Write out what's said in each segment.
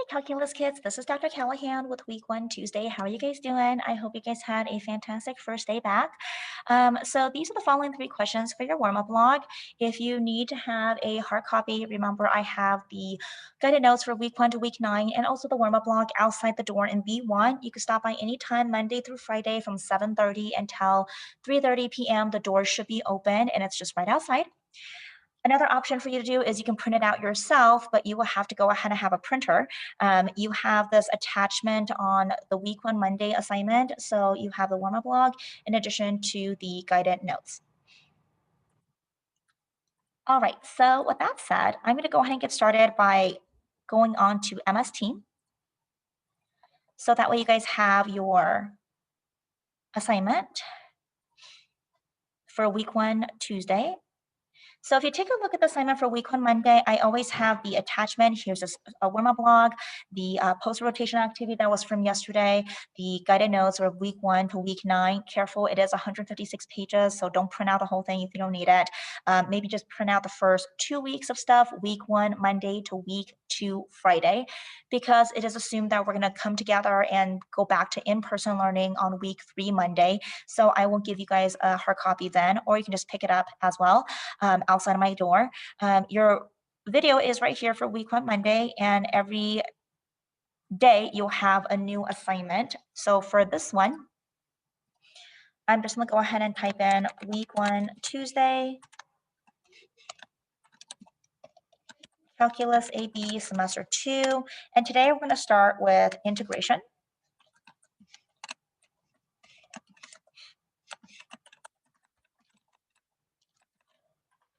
Calculus kids, this is Dr. Callahan with Week 1 Tuesday. How are you guys doing? I hope you guys had a fantastic first day back. So these are the following 3 questions for your warm-up log. If you need to have a hard copy, remember I have the guided notes for Week 1 to Week 9 and also the warm-up log outside the door in B1. You can stop by anytime Monday through Friday from 7:30 until 3:30 p.m. The doors should be open and it's just right outside. Another option for you to do is you can print it out yourself, but you will have to go ahead and have a printer. You have this attachment on the Week 1 Monday assignment. So you have the warm-up log in addition to the guided notes. All right, so with that said, I'm gonna go ahead and get started by going on to MS Team. So that way you guys have your assignment for Week 1 Tuesday. So if you take a look at the assignment for Week 1 Monday, I always have the attachment. Here's a warm-up log, the post-rotation activity that was from yesterday, the guided notes of Week 1 to Week 9. Careful, it is 156 pages, so don't print out the whole thing if you don't need it. Maybe just print out the first 2 weeks of stuff, Week 1 Monday to Week 2 Friday, because it is assumed that we're going to come together and go back to in-person learning on Week 3 Monday. So I will give you guys a hard copy then, or you can just pick it up as well. Outside of my door. Your video is right here for Week 1 Monday, and every day you'll have a new assignment. So for this one, I'm just gonna go ahead and type in Week 1 Tuesday, Calculus AB Semester 2, and today we're gonna start with integration.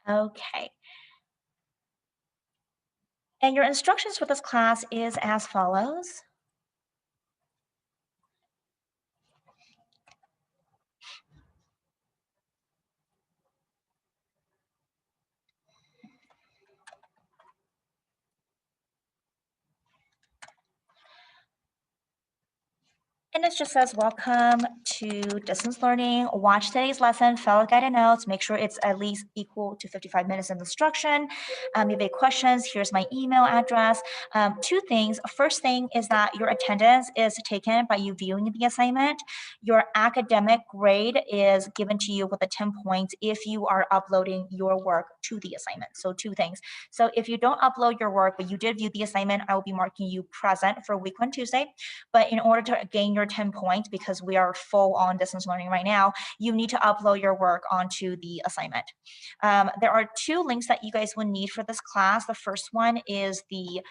Okay. And your instructions for this class is as follows. And it just says, welcome to distance learning. Watch today's lesson, follow guided notes, make sure it's at least equal to 55 minutes of instruction. If you have any questions, here's my email address. 2 things. First thing is that your attendance is taken by you viewing the assignment. Your academic grade is given to you with a 10 points if you are uploading your work to the assignment. So 2 things. So if you don't upload your work, but you did view the assignment, I will be marking you present for Week 1 Tuesday. But in order to gain your 10 points, because we are full on distance learning right now, you need to upload your work onto the assignment. There are 2 links that you guys will need for this class. The first one is the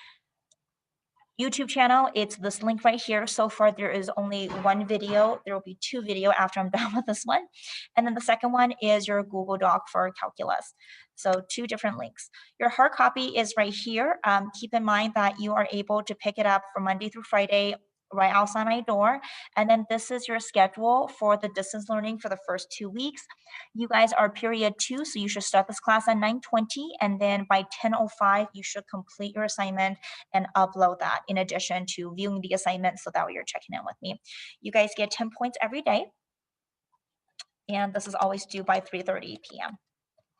YouTube channel. It's this link right here. So far, there is only 1 video. There will be 2 video after I'm done with this one. And then the second one is your Google Doc for calculus. So 2 different links. Your hard copy is right here. Keep in mind that you are able to pick it up from Monday through Friday right outside my door. And then this is your schedule for the distance learning for the first 2 weeks. You guys are period 2, so you should start this class at 9:20, and then by 10:05, you should complete your assignment and upload that in addition to viewing the assignment, so that way you're checking in with me. You guys get 10 points every day, and this is always due by 3:30 p.m.,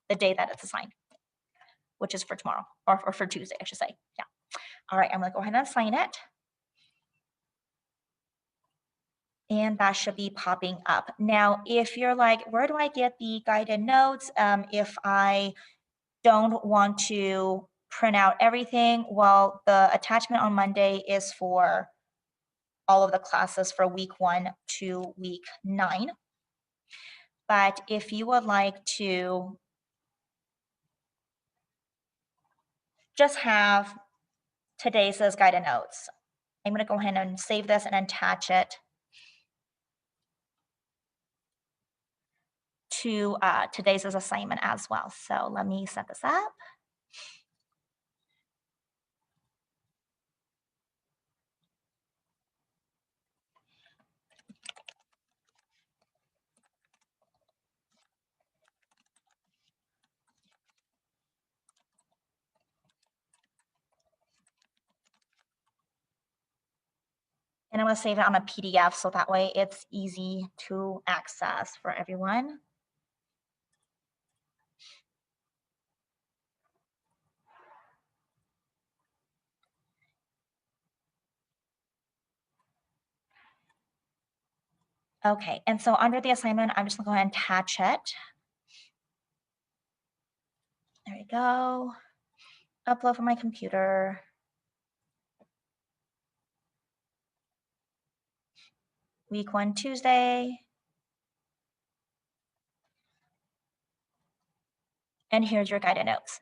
the day that it's assigned, which is for tomorrow, or for Tuesday, I should say. Yeah. All right, I'm gonna go ahead and assign it. And that should be popping up. Now, if you're like, where do I get the guided notes? If I don't want to print out everything, well, the attachment on Monday is for all of the classes for Week 1 to Week 9. But if you would like to just have today's guided notes, I'm going to go ahead and save this and attach it to today's assignment as well. So let me set this up. And I'm going to save it on a PDF so that way it's easy to access for everyone. Okay, and so under the assignment, I'm just gonna go ahead and attach it. There we go. Upload from my computer. Week 1 Tuesday. And here's your guided notes.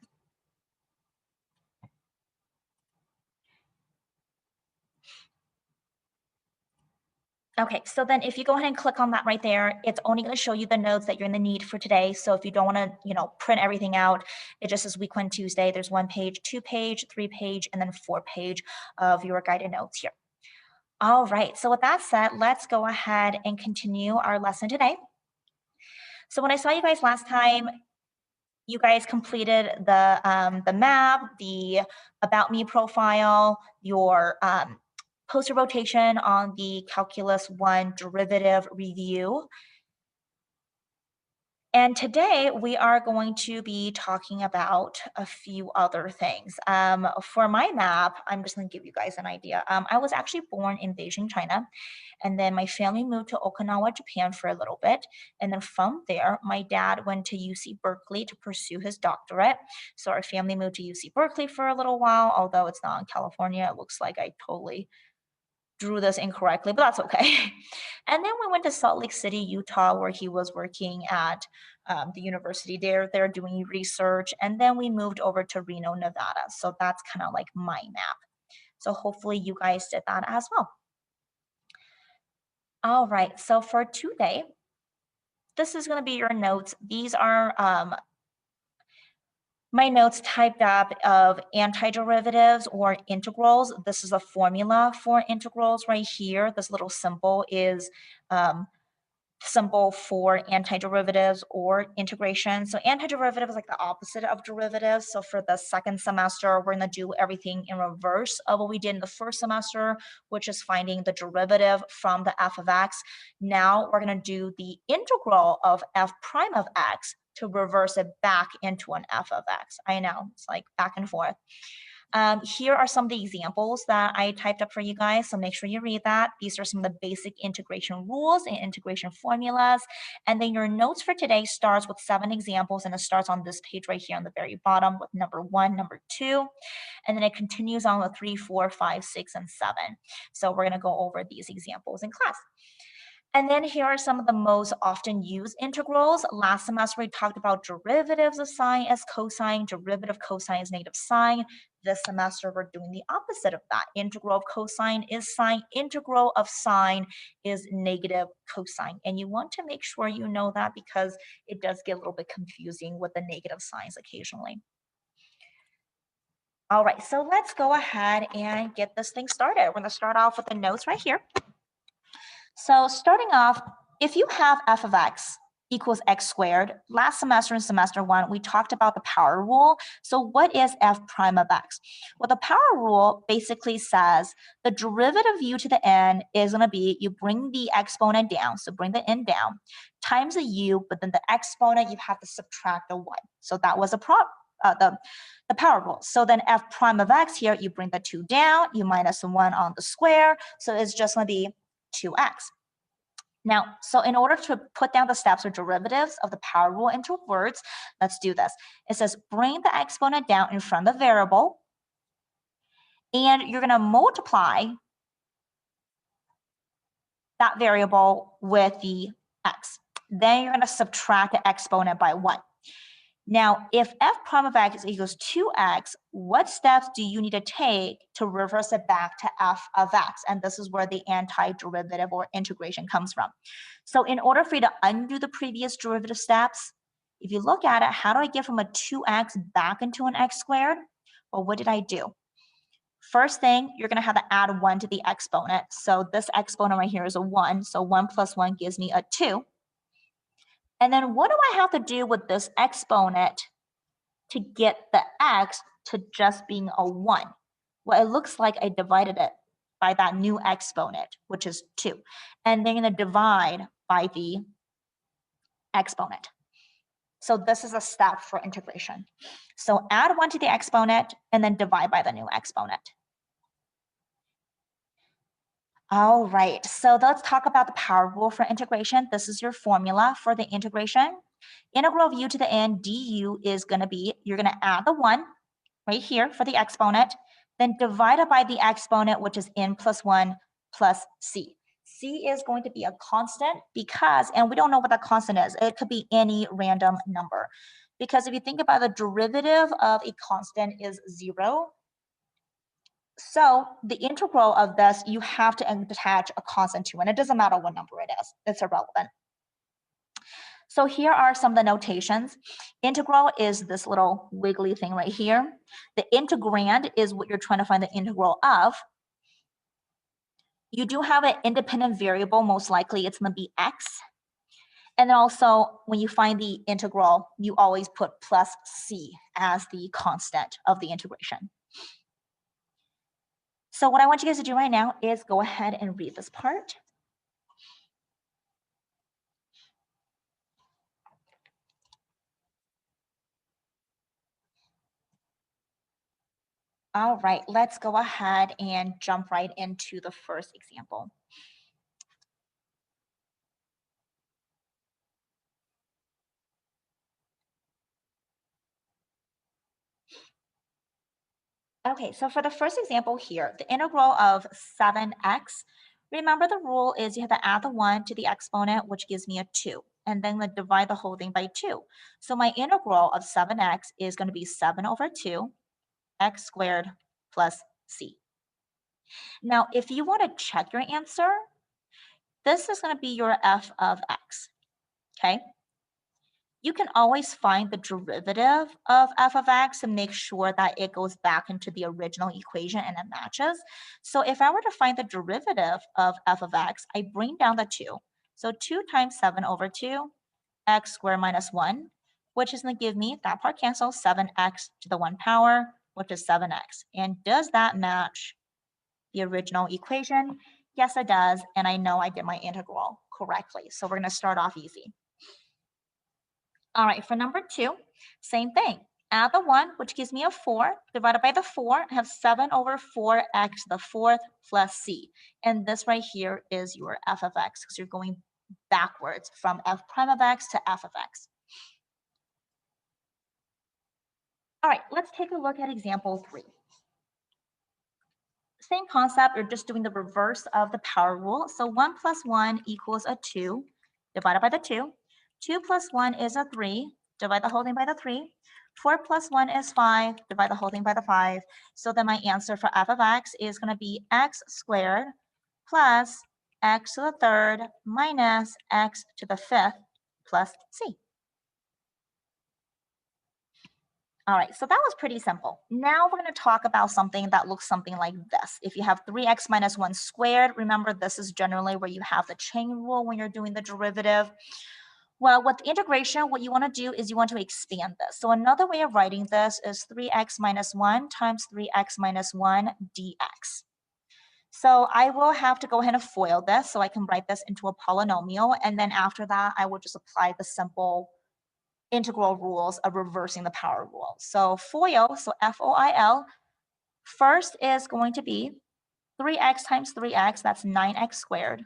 Okay, so then if you go ahead and click on that right there, it's only going to show you the notes that you're going to need for today. So if you don't want to, print everything out, it just says Week 1 Tuesday. There's 1 page, 2 page, 3 page, and then 4 page of your guided notes here. All right, so with that said, let's go ahead and continue our lesson today. So when I saw you guys last time, you guys completed the map, the About Me profile, your poster rotation on the Calculus 1 derivative review. And today we are going to be talking about a few other things. For my map, I'm just going to give you guys an idea. I was actually born in Beijing, China, and then my family moved to Okinawa, Japan for a little bit. And then from there, my dad went to UC Berkeley to pursue his doctorate. So our family moved to UC Berkeley for a little while, although it's not in California. It looks like I totally drew this incorrectly, but that's okay. And then we went to Salt Lake City, Utah, where he was working at the university there. They're doing research. And then we moved over to Reno, Nevada. So that's kind of like my map. So hopefully you guys did that as well. All right, so for today, this is going to be your notes. These are my notes typed up of antiderivatives or integrals. This is a formula for integrals right here. This little symbol is symbol for antiderivatives or integration. So antiderivative is like the opposite of derivatives. So for the second semester, we're going to do everything in reverse of what we did in the first semester, which is finding the derivative from the f of x. Now we're going to do the integral of f prime of x to reverse it back into an f of x. I know, it's like back and forth. Here are some of the examples that I typed up for you guys, so make sure you read that. These are some of the basic integration rules and integration formulas. And then your notes for today starts with 7 examples, and it starts on this page right here on the very bottom with number 1, number 2, and then it continues on with 3, 4, 5, 6, and 7. So we're going to go over these examples in class. And then here are some of the most often used integrals. Last semester, we talked about derivatives of sine as cosine, derivative cosine is negative sine. This semester, we're doing the opposite of that. Integral of cosine is sine, integral of sine is negative cosine. And you want to make sure you know that because it does get a little bit confusing with the negative signs occasionally. All right, so let's go ahead and get this thing started. We're going to start off with the notes right here. So starting off, if you have f of x equals x squared, last semester in semester 1, we talked about the power rule. So what is f prime of x? Well, the power rule basically says the derivative of u to the n is going to be, you bring the exponent down, so bring the n down, times the u, but then the exponent, you have to subtract the 1. So that was the power rule. So then f prime of x here, you bring the 2 down, you minus the 1 on the square, so it's just going to be 2x. Now, so in order to put down the steps or derivatives of the power rule into words, let's do this. It says bring the exponent down in front of the variable, and you're going to multiply that variable with the x. Then you're going to subtract the exponent by 1. Now, if f prime of x equals 2x, what steps do you need to take to reverse it back to f of x? And this is where the antiderivative or integration comes from. So in order for you to undo the previous derivative steps, if you look at it, how do I get from a 2x back into an x squared? Well, what did I do? First thing, you're going to have to add 1 to the exponent. So this exponent right here is a 1. So 1 plus 1 gives me a 2. And then what do I have to do with this exponent to get the x to just being a 1? Well, it looks like I divided it by that new exponent, which is 2. And then I'm going to divide by the exponent. So this is a step for integration. So add 1 to the exponent and then divide by the new exponent. All right, so let's talk about the power rule for integration. This is your formula for the integration. Integral of u to the n du is going to be, you're going to add the 1 right here for the exponent, then divided by the exponent, which is n plus 1 plus c. C is going to be a constant because, and we don't know what that constant is, it could be any random number. Because if you think about the derivative of a constant is 0, so the integral of this, you have to attach a constant to, and it doesn't matter what number it is, it's irrelevant. So here are some of the notations. Integral is this little wiggly thing right here. The integrand is what you're trying to find the integral of. You do have an independent variable, most likely it's going to be x. And then also, when you find the integral, you always put plus c as the constant of the integration. So what I want you guys to do right now is go ahead and read this part. All right, let's go ahead and jump right into the first example. Okay, so for the first example here, the integral of 7x, remember the rule is you have to add the 1 to the exponent, which gives me a 2, and then divide the whole thing by 2. So my integral of 7x is going to be 7 over 2, x squared plus c. Now, if you want to check your answer, this is going to be your f of x, okay? You can always find the derivative of f of x and make sure that it goes back into the original equation and it matches. So if I were to find the derivative of f of x, I bring down the 2. So 2 times 7 over 2, x squared minus 1, which is going to give me, that part cancels, 7x to the 1 power, which is 7x. And does that match the original equation? Yes, it does. And I know I did my integral correctly. So we're going to start off easy. All right, for number 2, same thing. Add the 1, which gives me a 4, divided by the 4, I have 7 over 4x to the 4th plus c. And this right here is your f of x, because you're going backwards from f prime of x to f of x. All right, let's take a look at example 3. Same concept, you're just doing the reverse of the power rule. So 1 plus 1 equals a 2, divided by the 2. 2 plus 1 is a 3, divide the whole thing by the 3. 4 plus 1 is 5, divide the whole thing by the 5. So then my answer for f of x is going to be x squared plus x to the 3rd minus x to the 5th plus c. All right, so that was pretty simple. Now we're going to talk about something that looks something like this. If you have 3x minus 1 squared, remember this is generally where you have the chain rule when you're doing the derivative. Well, with integration, what you want to do is you want to expand this. So another way of writing this is 3x minus 1 times 3x minus 1 dx. So I will have to go ahead and FOIL this so I can write this into a polynomial. And then after that, I will just apply the simple integral rules of reversing the power rule. So FOIL, so FOIL, first is going to be 3x times 3x, that's 9x squared.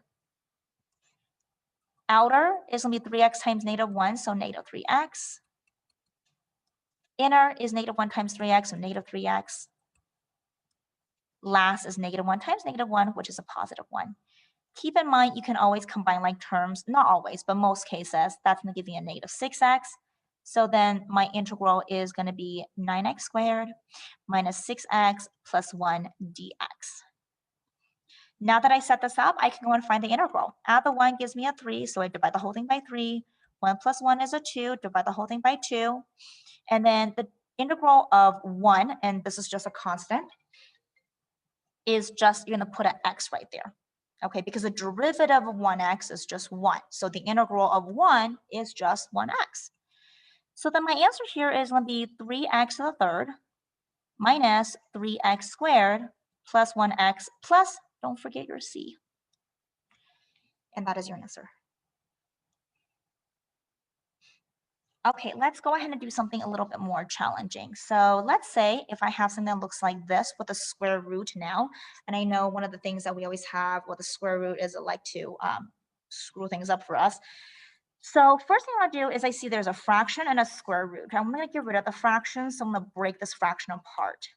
Outer is going to be 3x times negative 1, so negative 3x. Inner is negative 1 times 3x, so negative 3x. Last is negative 1 times negative 1, which is a positive 1. Keep in mind, you can always combine like terms, not always, but most cases, that's going to give you a negative 6x. So then my integral is going to be 9x squared minus 6x plus 1 dx. Now that I set this up, I can go and find the integral. Add the 1 gives me a 3, so I divide the whole thing by 3. 1 plus 1 is a 2, divide the whole thing by 2. And then the integral of 1, and this is just a constant, is just, you're going to put an x right there. Okay, because the derivative of 1x is just 1. So the integral of 1 is just 1x. So then my answer here is going to be 3x to the 3rd minus 3x squared plus 1x plus, don't forget your c. And that is your answer. Okay, let's go ahead and do something a little bit more challenging. So let's say if I have something that looks like this with a square root now, and I know one of the things that we always have with a square root is it like to screw things up for us. So first thing I want to do is I see there's a fraction and a square root. I'm going to get rid of the fraction, so I'm going to break this fraction apart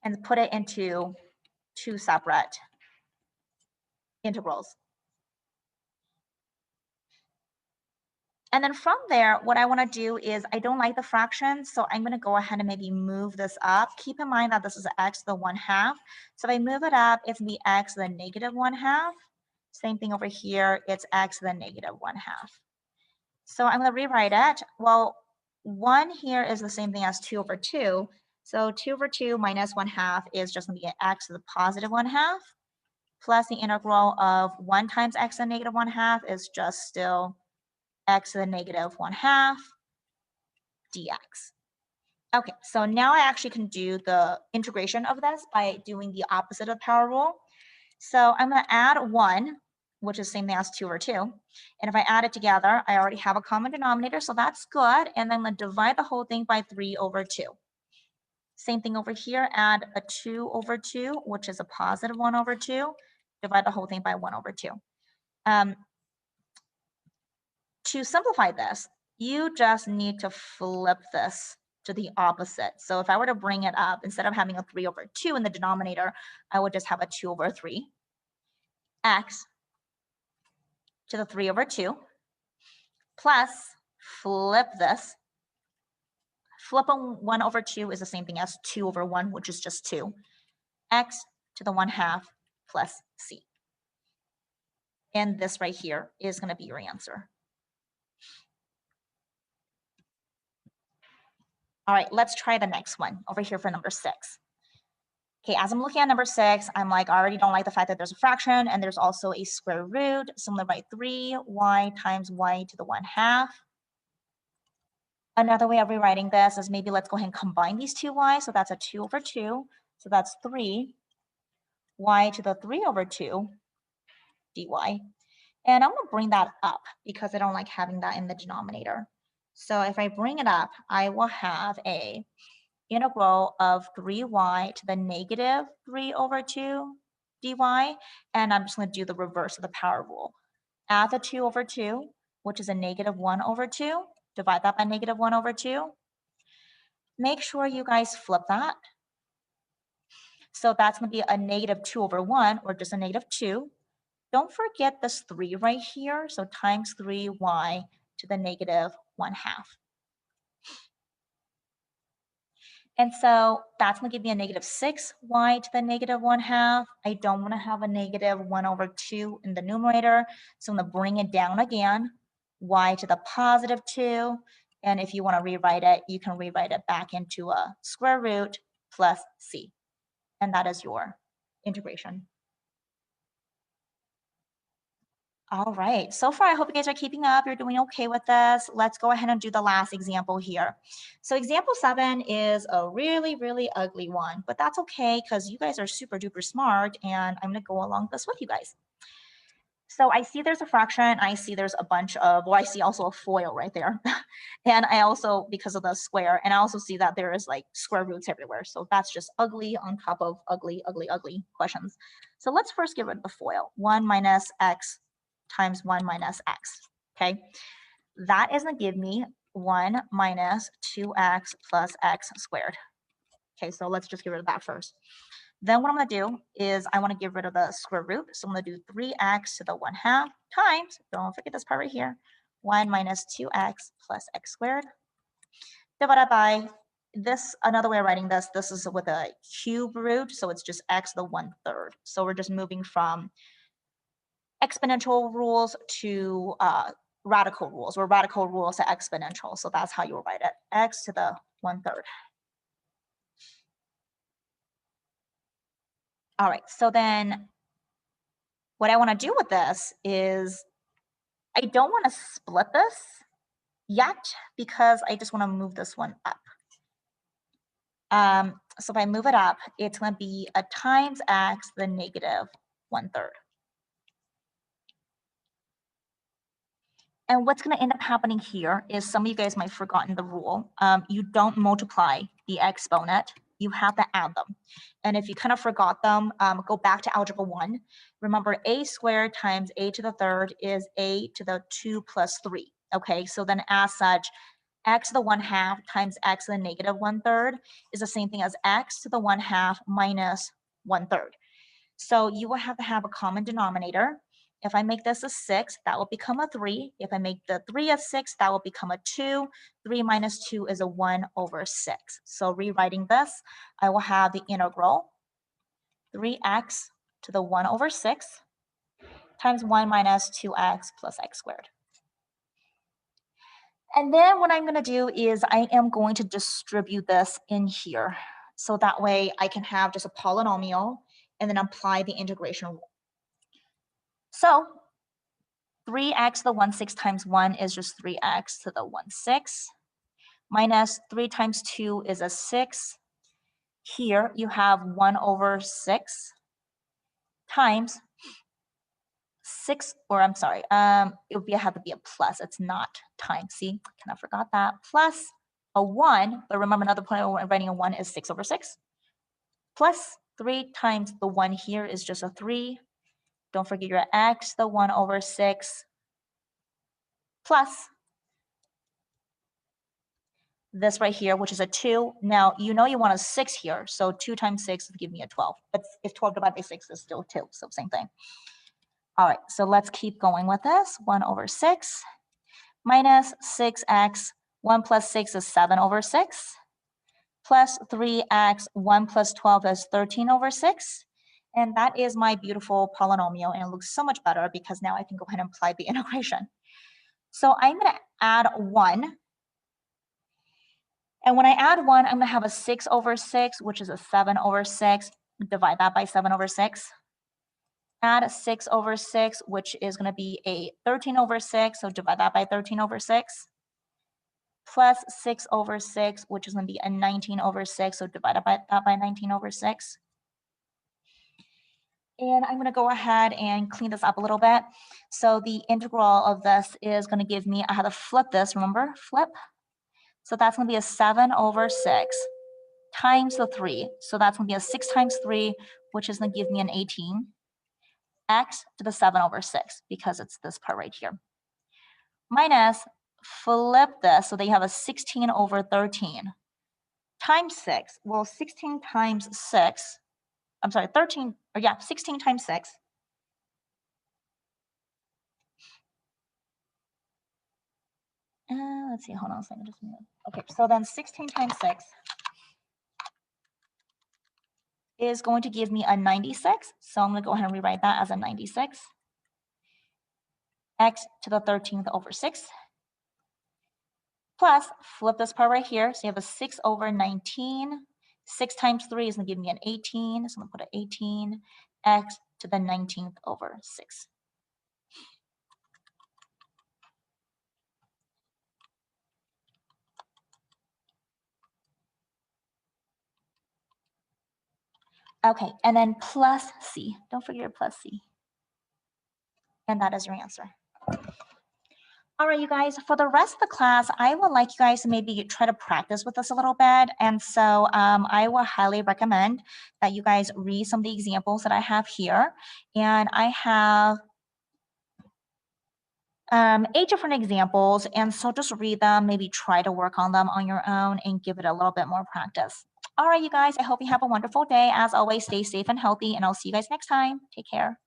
and put it into two separate integrals. And then from there, what I want to do is I don't like the fraction, so I'm going to go ahead and maybe move this up. Keep in mind that this is x to the 1/2. So if I move it up, it's going to be x to the negative 1/2. Same thing over here, it's x to the negative 1/2. So I'm going to rewrite it. Well, 1 here is the same thing as 2 over 2. So 2 over 2 minus 1/2 is just going to be x to the positive 1/2 plus the integral of 1 times x to the negative 1/2 is just still x to the negative 1/2 dx. Okay, so now I actually can do the integration of this by doing the opposite of power rule. So I'm going to add 1, which is the same thing as 2 over 2. And if I add it together, I already have a common denominator, so that's good. And then I'm going to divide the whole thing by 3 over 2. Same thing over here, add a 2 over 2, which is a positive 1 over 2. Divide the whole thing by 1 over 2. To simplify this, you just need to flip this to the opposite. So if I were to bring it up, instead of having a 3 over 2 in the denominator, I would just have a 2 over 3, x to the 3 over 2, plus flip this. Flip on 1 over 2 is the same thing as 2 over 1, which is just 2, x to the 1/2 plus c. And this right here is going to be your answer. All right, let's try the next one over here for number 6. Okay, as I'm looking at number 6, I'm like, I already don't like the fact that there's a fraction and there's also a square root. So I'm going to write 3y times y to the 1/2. Another way of rewriting this is maybe let's go ahead and combine these two y. So that's a 2 over 2. So that's 3y to the 3 over 2 dy. And I'm going to bring that up because I don't like having that in the denominator. So if I bring it up, I will have a integral of 3y to the negative 3 over 2 dy. And I'm just going to do the reverse of the power rule. Add the 2 over 2, which is a negative 1 over 2. Divide that by negative 1 over 2. Make sure you guys flip that. So that's going to be a negative 2 over 1, or just a negative 2. Don't forget this 3 right here. So times 3y to the negative 1/2. And so that's going to give me a negative 6y to the negative 1/2. I don't want to have a negative 1 over 2 in the numerator. So I'm going to bring it down again, y to the positive 2. And if you want to rewrite it, you can rewrite it back into a square root plus c. And that is your integration. All right, so far I hope you guys are keeping up. You're doing okay with this. Let's go ahead and do the last example here. So example 7 is a really, really ugly one, but that's okay because you guys are super duper smart and I'm gonna go along this with you guys. So I see there's a fraction, I see there's a bunch of, well, I see also a FOIL right there. And I also, because of the square, and I also see that there is like square roots everywhere. So that's just ugly on top of ugly, ugly, ugly questions. So let's first get rid of the FOIL. 1 minus x times 1 minus x, okay? That is gonna give me 1 minus 2x plus x squared. Okay, so let's just get rid of that first. Then what I'm gonna do is I wanna get rid of the square root. So I'm gonna do 3x to the 1/2 times, don't forget this part right here, 1 minus 2x plus x squared divided by this. Another way of writing this is with a cube root, so it's just x to the 1/3. So we're just moving from exponential rules to radical rules, or radical rules to exponential. So that's how you write it, x to the 1/3. All right, so then what I want to do with this is I don't want to split this yet because I just want to move this one up. So if I move it up, it's going to be a times x to the negative 1/3. And what's going to end up happening here is some of you guys might have forgotten the rule. You don't multiply the exponent. You have to add them. And if you kind of forgot them, go back to algebra 1. Remember, a squared times a to the third is a to the 2 plus 3. Okay, so then as such, x to the 1/2 times x to the negative 1/3 is the same thing as x to the 1/2 minus 1/3. So you will have to have a common denominator. If I make this a 6, that will become a 3. If I make the 3 a 6, that will become a 2. 3 minus 2 is a 1/6. So rewriting this, I will have the integral 3x to the 1/6 times 1 minus 2x plus x squared. And then what I'm going to do is I am going to distribute this in here. So that way I can have just a polynomial and then apply the integration rule. So 3x to the 1/6 times 1 is just 3x to the 1/6 minus 3 times 2 is a 6. Here you have 1/6 times 6, or I'm sorry, it would have to be a plus. It's not times. See, kind of forgot that. Plus a 1, but remember another point when writing a 1 is 6/6. Plus 3 times the 1 here is just a 3. Don't forget your x, the 1/6, plus this right here, which is a 2. Now, you know you want a 6 here, so 2 times 6 will give me a 12. But if 12 divided by 6 is still 2, so same thing. All right, so let's keep going with this. 1/6 minus 6x, 1 plus 6 is 7/6, plus 3x, 1 plus 12 is 13/6. And that is my beautiful polynomial, and it looks so much better because now I can go ahead and apply the integration. So I'm going to add 1. And when I add 1, I'm going to have a 6/6, which is a 7/6. Divide that by 7/6. Add a 6/6, which is going to be a 13/6. So divide that by 13/6. Plus 6/6, which is going to be a 19/6. So divide that by 19/6. And I'm going to go ahead and clean this up a little bit. So the integral of this is going to give me, I have to flip this, remember, flip. So that's going to be a 7/6 times the 3. So that's going to be a 6 times 3, which is going to give me an 18. X to the 7/6, because it's this part right here. Minus, flip this, so that you have a 16/13 times 6. Well, 16 times 6, I'm sorry, 13, or yeah, 16 times 6. Let's see, hold on a second, just a minute. Okay, so then 16 times 6 is going to give me a 96. So I'm going to go ahead and rewrite that as a 96. X to the 13/6. Plus, flip this part right here. So you have a 6/19. 6 times 3 is going to give me an 18. So I'm going to put an 18. X to the 19/6. Okay, and then plus C. Don't forget your plus C. And that is your answer. All right, you guys, for the rest of the class, I would like you guys to maybe try to practice with us a little bit. And so I will highly recommend that you guys read some of the examples that I have here. And I have 8 different examples. And so just read them, maybe try to work on them on your own and give it a little bit more practice. All right, you guys, I hope you have a wonderful day. As always, stay safe and healthy, and I'll see you guys next time. Take care.